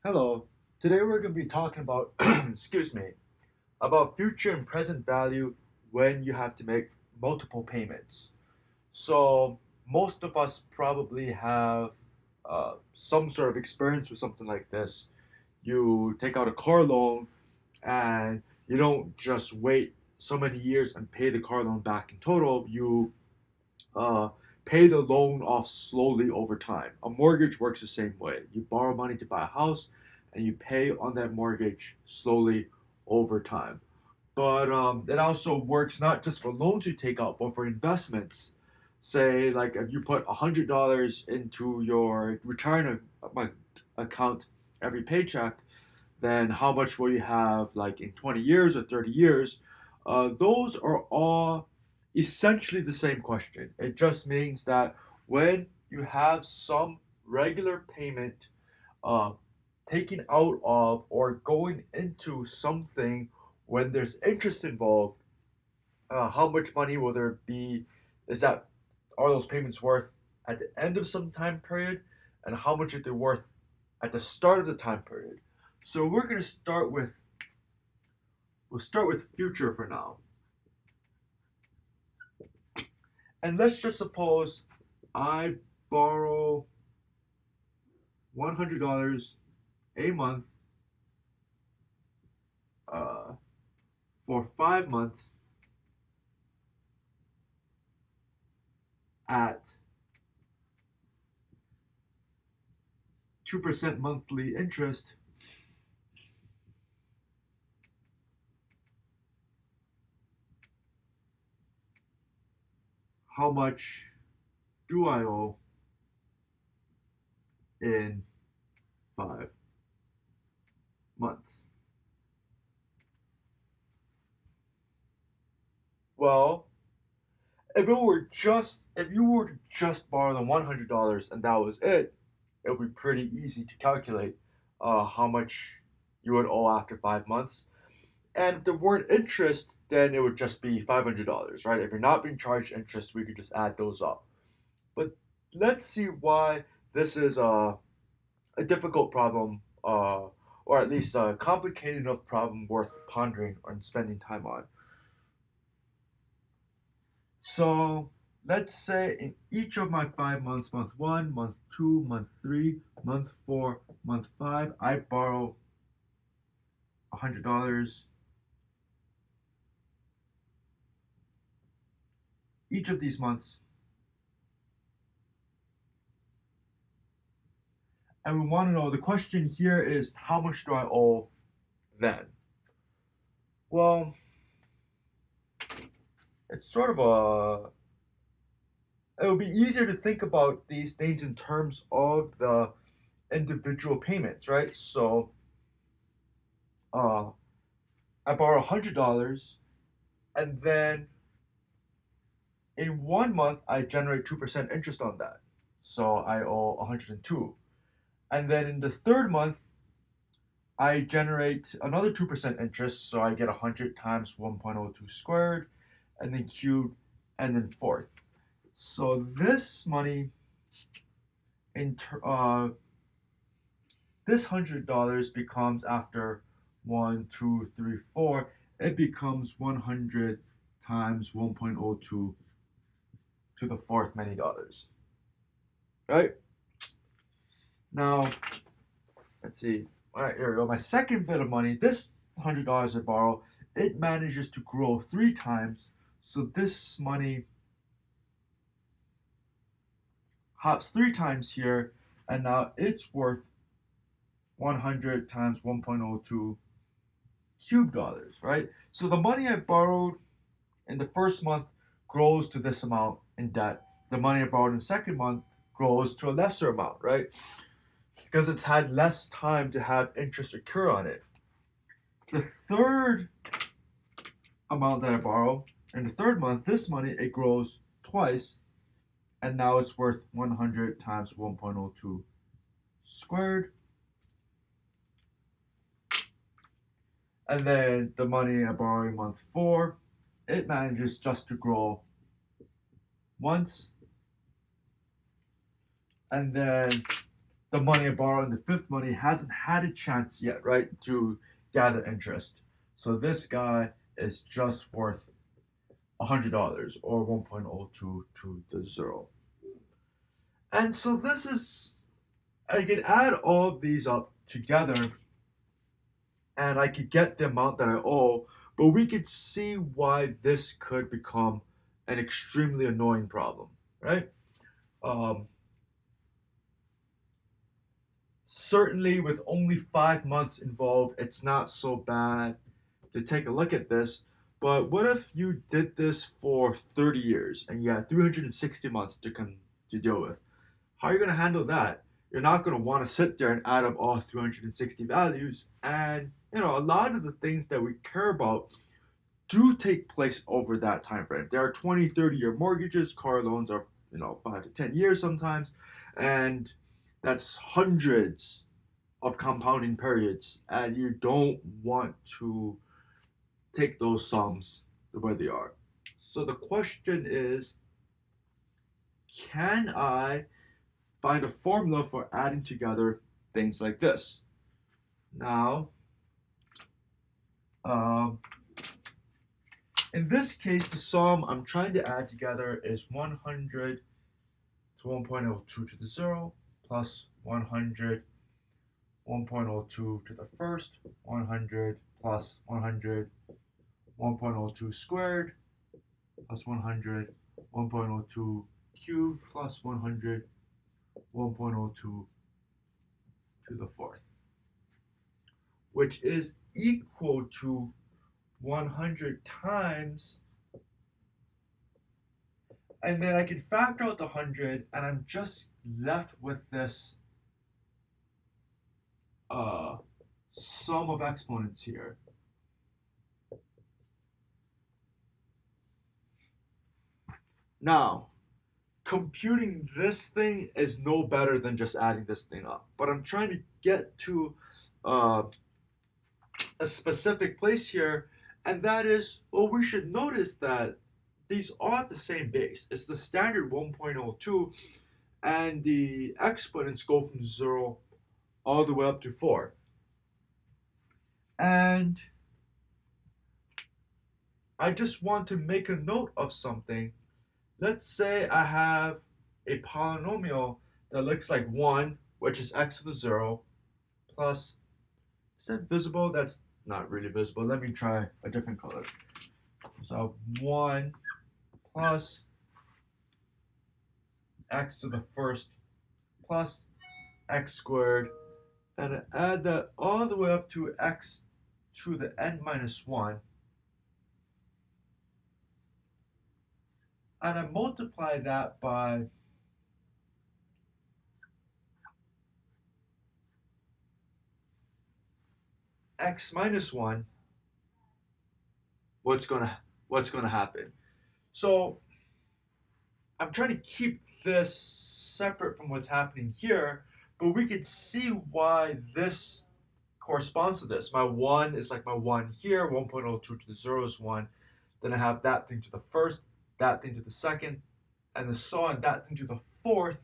Hello. Today we're going to be talking about, excuse me, about future and present value when you have to make multiple payments. So most of us probably have some sort of experience with something like this. You take out a car loan and you don't just wait so many years and pay the car loan back in total. You uh, pay the loan off slowly over time. A mortgage works the same way. You borrow money to buy a house, and you pay on that mortgage slowly over time. But it also works not just for loans you take out, but for investments. Say, like if you put $100 into your retirement account every paycheck, then how much will you have like in 20 years or 30 years? Those are all essentially the same question. It just means that when you have some regular payment uh, taken out of or going into something when there's interest involved, how much money will there be? Is that are those payments worth at the end of some time period, and how much are they worth at the start of the time period? So we'll start with future for now, and let's just suppose I borrow $100 a month uh, for 5 months at 2% monthly interest. How much do I owe in 5 months? Well, if you were to just borrow the $100 and that was it, it would be pretty easy to calculate how much you would owe after 5 months. And if there weren't interest, then it would just be $500, right? If you're not being charged interest, we could just add those up. But let's see why this is a difficult problem, or at least a complicated enough problem worth pondering and spending time on. So let's say in each of my 5 months, month one, month two, month three, month four, month five, I borrow $100 each of these months. And we want to know the question here is how much do I owe then? Well, it's sort of it would be easier to think about these things in terms of the individual payments, right? So uh, I borrow $100, and then in 1 month I generate 2% interest on that, so I owe 102. And then in the third month I generate another 2% interest, so I get 100 times 1.02 squared, and then cubed, and then fourth. So this money, in this $100 becomes after 1, 2, 3, 4, it becomes 100 times 1.02 to the fourth many dollars. Right? Now, let's see. All right, here we go. My second bit of money, this $100 I borrow, it manages to grow 3 times. So this money hops 3 times here, and now it's worth 100 times 1.02 cube dollars, right? So the money I borrowed in the first month grows to this amount in debt. The money I borrowed in the second month grows to a lesser amount, right? Because it's had less time to have interest occur on it. The third amount that I borrow in the third month, this money, it grows twice, and now it's worth 100 times 1.02 squared. And then the money I borrow in month four, it manages just to grow once. And then the money I borrow and the fifth money hasn't had a chance yet, right, to gather interest. So this guy is just worth $100 or 1.02 to the zero. And so this is, I can add all of these up together and I could get the amount that I owe, but we could see why this could become an extremely annoying problem, right? Um, Certainly, with only 5 months involved, it's not so bad to take a look at this. But what if you did this for 30 years and you had 360 months to deal with? How are you going to handle that? You're not going to want to sit there and add up all 360 values. And a lot of the things that we care about do take place over that time frame. There are 20, 30-year mortgages. Car loans are 5 to 10 years sometimes, and that's hundreds of compounding periods, and you don't want to take those sums the way they are. So the question is, can I find a formula for adding together things like this? Now, um, in this case, the sum I'm trying to add together is 100 to 1.02 to the 0 plus 100, 1.02 to the first, 100 plus 100, 1.02 squared plus 100, 1.02 cubed plus 100, 1.02 to the fourth, which is equal to 100 times, and then I can factor out the 100, and I'm just left with this sum of exponents here. Now, computing this thing is no better than just adding this thing up, but I'm trying to get to uh, a specific place here, and that is, well, we should notice that these are the same base. It's the standard 1.02, and the exponents go from 0 all the way up to 4. And I just want to make a note of something. Let's say I have a polynomial that looks like 1, which is x to the 0, plus, is that visible? That's not really visible. Let me try a different color. So 1 plus x to the first plus x squared, and I add that all the way up to x to the n minus 1, and I multiply that by x minus 1, what's gonna happen? So I'm trying to keep this separate from what's happening here, but we could see why this corresponds to this. My 1 is like my 1 here, 1.02 to the 0 is 1. Then I have that thing to the first, that thing to the second, and so on, that thing to the fourth.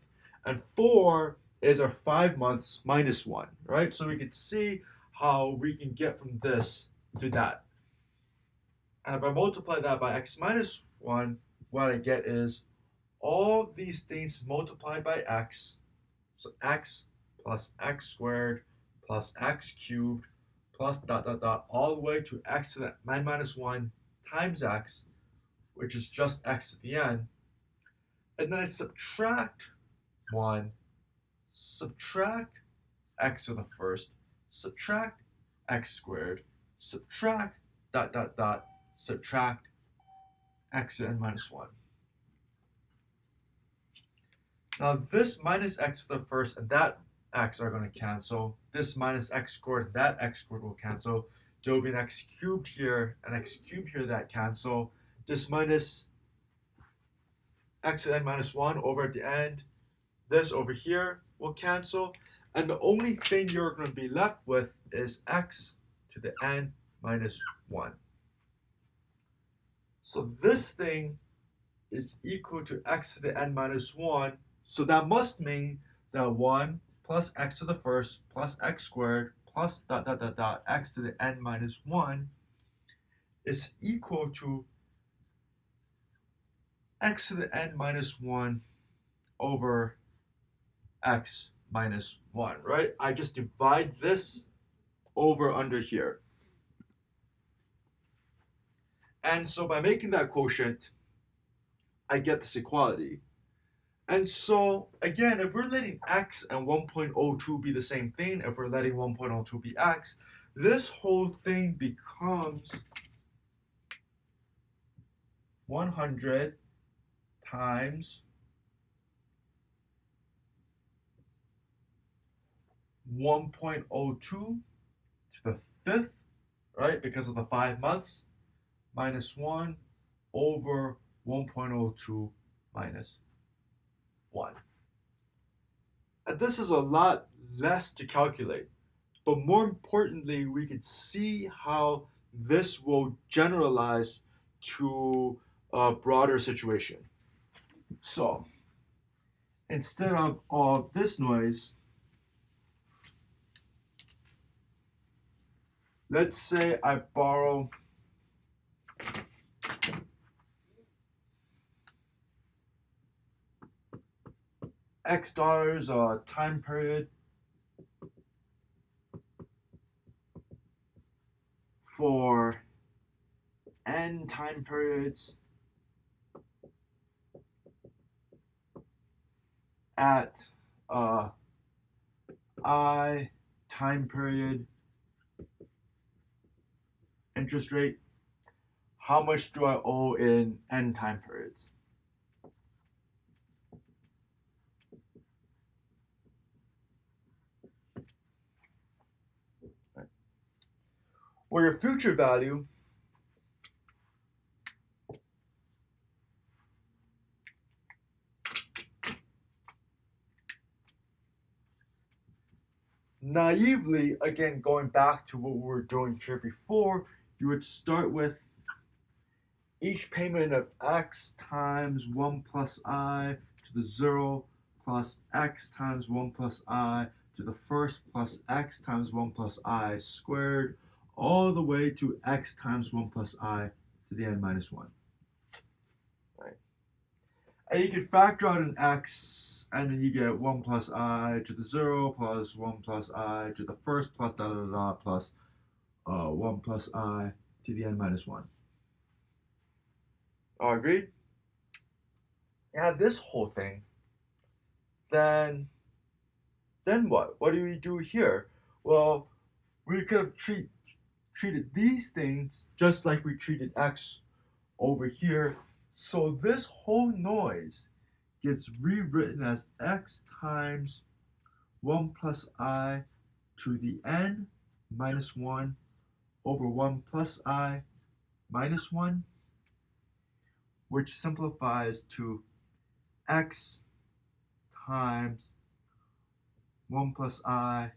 And 4 is our 5 months minus 1, right? So we could see how we can get from this to that. And if I multiply that by x minus 1, what I get is all these things multiplied by x. So x plus x squared plus x cubed plus dot dot dot all the way to x to the n minus 1 times x, which is just x to the n. And then I subtract 1, subtract x to the first, subtract x squared, subtract dot dot dot, subtract x to n minus 1. Now this minus x to the first and that x are going to cancel. This minus x squared and that x squared will cancel. There will be an x cubed here, an x cubed here that cancel. This minus x to n minus 1 over at the end, this over here will cancel. And the only thing you're going to be left with is x to the n minus 1. So this thing is equal to x to the n minus 1. So that must mean that 1 plus x to the first plus x squared plus dot dot dot dot x to the n minus 1 is equal to x to the n minus 1 over x minus 1, right? I just divide this over under here. And so by making that quotient, I get this equality. And so again, if we're letting x and 1.02 be the same thing, if we're letting 1.02 be x, this whole thing becomes 100 times 1.02 to the fifth, right? Because of the 5 months, minus 1 over 1.02 minus 1. And this is a lot less to calculate, but more importantly, we could see how this will generalize to a broader situation. So instead of all this noise, let's say I borrow X dollars time period for n time periods at I time period interest rate. How much do I owe in n time periods? Well, your future value naively, again, going back to what we were doing here before, you would start with each payment of x times 1 plus I to the 0 plus x times 1 plus I to the first plus x times 1 plus I squared all the way to x times 1 plus I to the n minus 1. Right. And you can factor out an x, and then you get 1 plus I to the 0 plus 1 plus I to the first plus dot dot dot plus 1 plus I to the n minus 1. All agreed? Yeah, this whole thing, then what? What do we do here? Well, we could have treated these things just like we treated x over here. So this whole noise gets rewritten as x times 1 plus I to the n minus 1 over 1 plus I minus 1, which simplifies to x times 1 plus I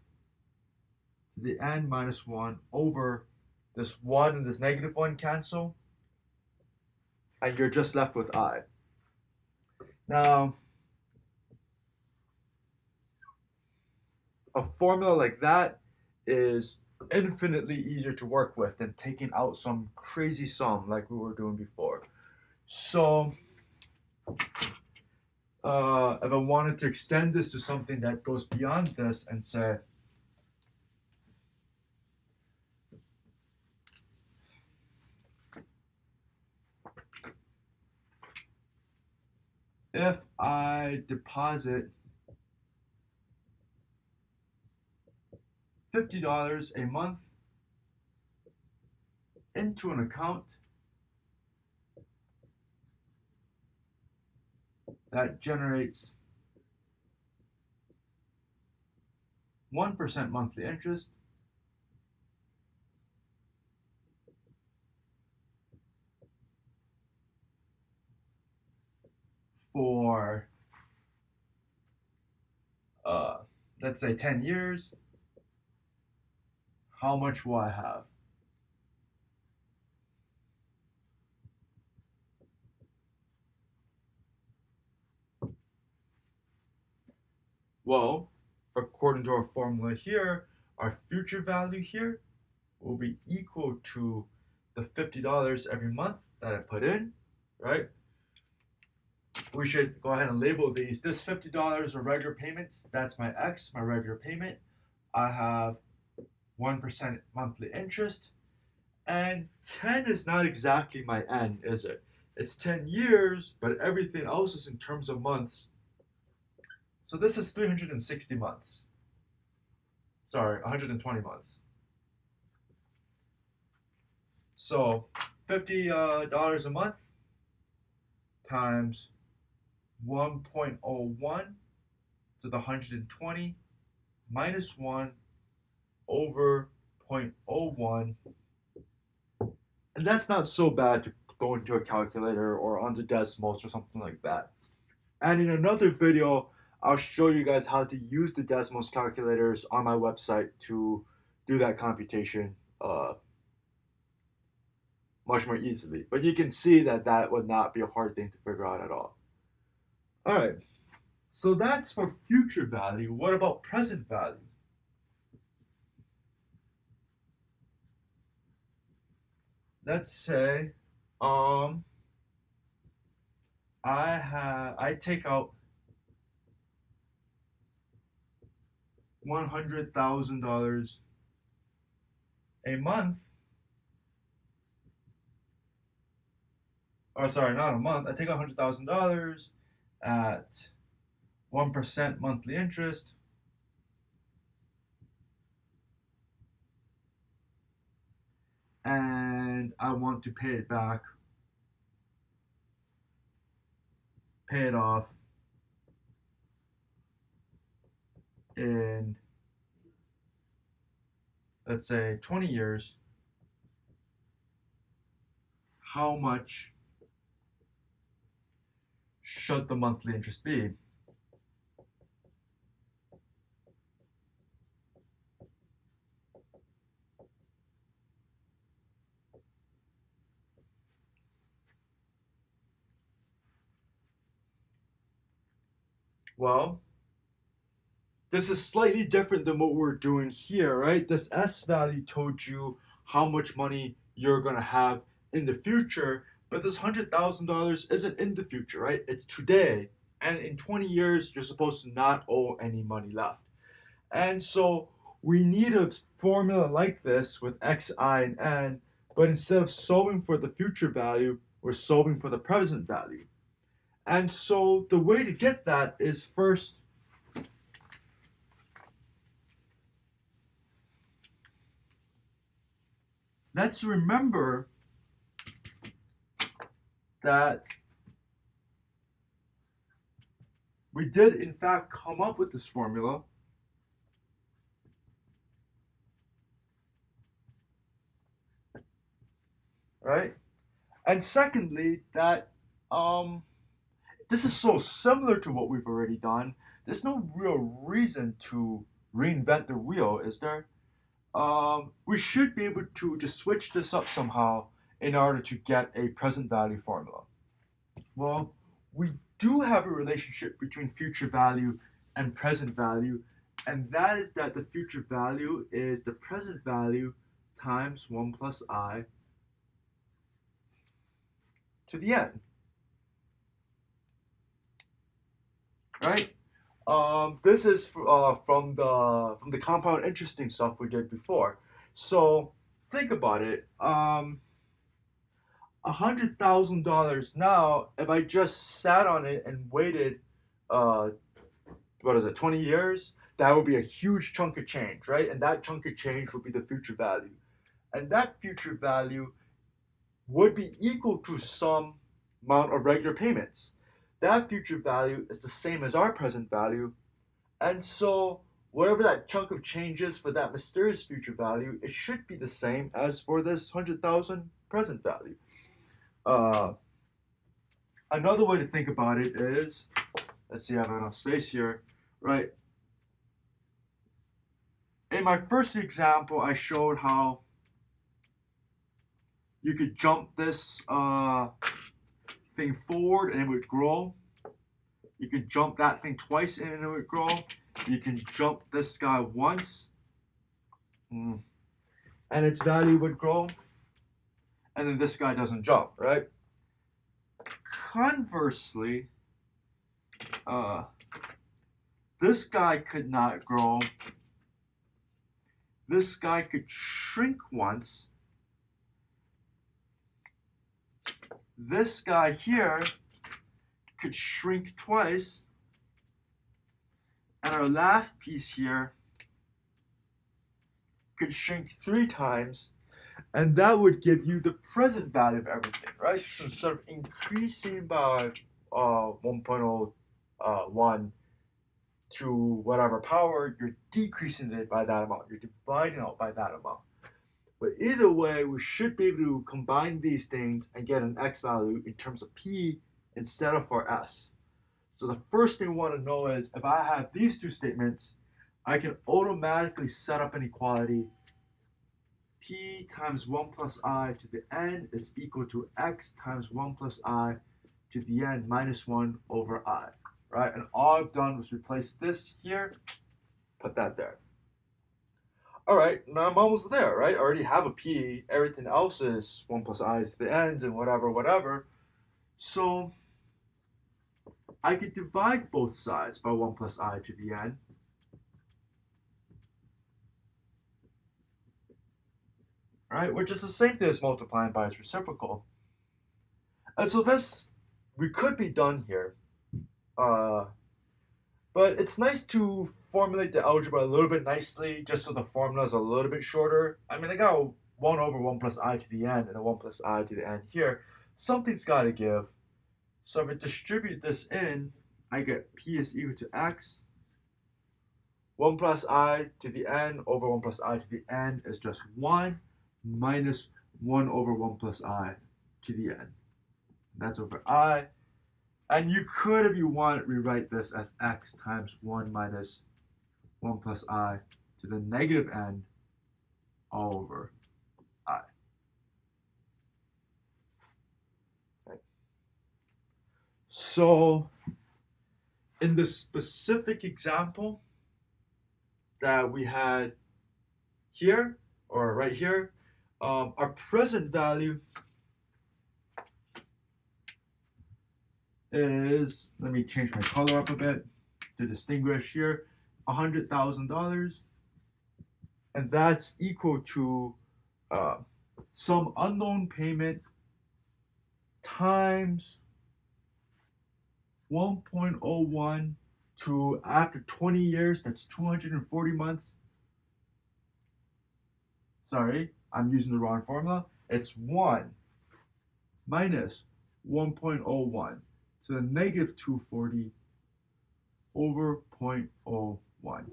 to the n minus 1 over this 1 and this negative 1 cancel, and you're just left with I. Now, a formula like that is infinitely easier to work with than taking out some crazy sum like we were doing before. So, if I wanted to extend this to something that goes beyond this and say, if I deposit $50 a month into an account that generates 1% monthly interest, for let's say 10 years, how much will I have? Well, according to our formula here, our future value here will be equal to the $50 every month that I put in, right? We should go ahead and label these. This $50 are regular payments. That's my X, my regular payment. I have 1% monthly interest. And 10 is not exactly my N, is it? It's 10 years, but everything else is in terms of months. So this is 360 months. Sorry, 120 months. So $50 a month times 1.01 to the 120 minus 1 over 0.01. And that's not so bad to go into a calculator or onto decimals or something like that. And in another video, I'll show you guys how to use the decimals calculators on my website to do that computation much more easily. But you can see that that would not be a hard thing to figure out at all. All right, so that's for future value. What about present value? Let's say I take out $100,000 a month. Or sorry, not a month. I take out $100,000 at 1% monthly interest. And I want to pay it back, pay it off in, let's say, 20 years. How much should the monthly interest be? Well, this is slightly different than what we're doing here, right? This S value told you how much money you're going to have in the future, but this $100,000 isn't in the future, right? It's today. And in 20 years, you're supposed to not owe any money left. And so we need a formula like this with X, I, and N, but instead of solving for the future value, we're solving for the present value. And so the way to get that is first, let's remember that we did in fact come up with this formula. Right? And secondly, that this is so similar to what we've already done. There's no real reason to reinvent the wheel, is there? We should be able to just switch this up somehow in order to get a present value formula. Well, we do have a relationship between future value and present value, and that is that the future value is the present value times 1 plus I to the n. Right? This is from the compound interesting stuff we did before. So think about it. $100,000 now. If I just sat on it and waited, what is it, 20 years? That would be a huge chunk of change, right? And that chunk of change would be the future value, and that future value would be equal to some amount of regular payments. That future value is the same as our present value, and so whatever that chunk of change is for that mysterious future value, it should be the same as for this 100,000 present value. Another way to think about it is, let's see, I have enough space here, right? In my first example, I showed how you could jump this thing forward and it would grow. You could jump that thing twice and it would grow. you can jump this guy once, and its value would grow, and then this guy doesn't jump, right? Conversely, this guy could not grow. This guy could shrink once. This guy here could shrink twice. And our last piece here could shrink 3 times. And that would give you the present value of everything, right? So instead of increasing by 1.01 to whatever power, you're decreasing it by that amount. You're dividing out by that amount. But either way, we should be able to combine these things and get an x value in terms of p instead of for s. So the first thing we want to know is if I have these two statements, I can automatically set up an equality. P times 1 plus I to the n is equal to x times 1 plus I to the n minus 1 over I, right? And all I've done was replace this here, put that there. All right, now I'm almost there, right? I already have a p. Everything else is 1 plus I to the n's and whatever. So I could divide both sides by 1 plus I to the n. Right, which is the same thing as multiplying by its reciprocal. And so this, we could be done here. But it's nice to formulate the algebra a little bit nicely, just so the formula is a little bit shorter. I mean, I got a 1 over 1 plus I to the n and a 1 plus I to the n here. Something's got to give. So if I distribute this in, I get p is equal to x. 1 plus I to the n over 1 plus I to the n is just 1 minus 1 over 1 plus I to the n. That's over I. And you could, if you want, rewrite this as x times 1 minus 1 plus I to the negative n all over I. Okay. So in the specific example that we had here, or right here, our present value is, let me change my color up a bit to distinguish here, $100,000, and that's equal to some unknown payment times 1.01 to after 20 years, that's 240 months. Sorry, I'm using the wrong formula. It's 1 minus 1.01 to the negative 240 over 0.01.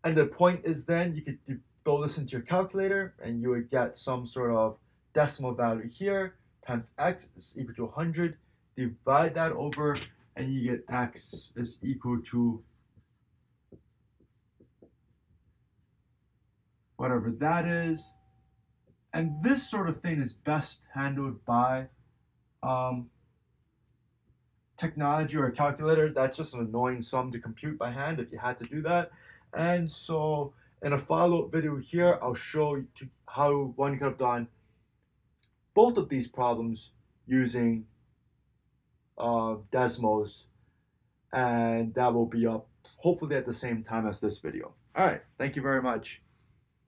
And the point is then you could throw this into your calculator and you would get some sort of decimal value here times x is equal to 100. Divide that over and you get x is equal to whatever that is. And this sort of thing is best handled by technology or a calculator. That's just an annoying sum to compute by hand if you had to do that. And so in a follow-up video here, I'll show you how one could have done both of these problems using Desmos, and that will be up hopefully at the same time as this video. All right, thank you very much.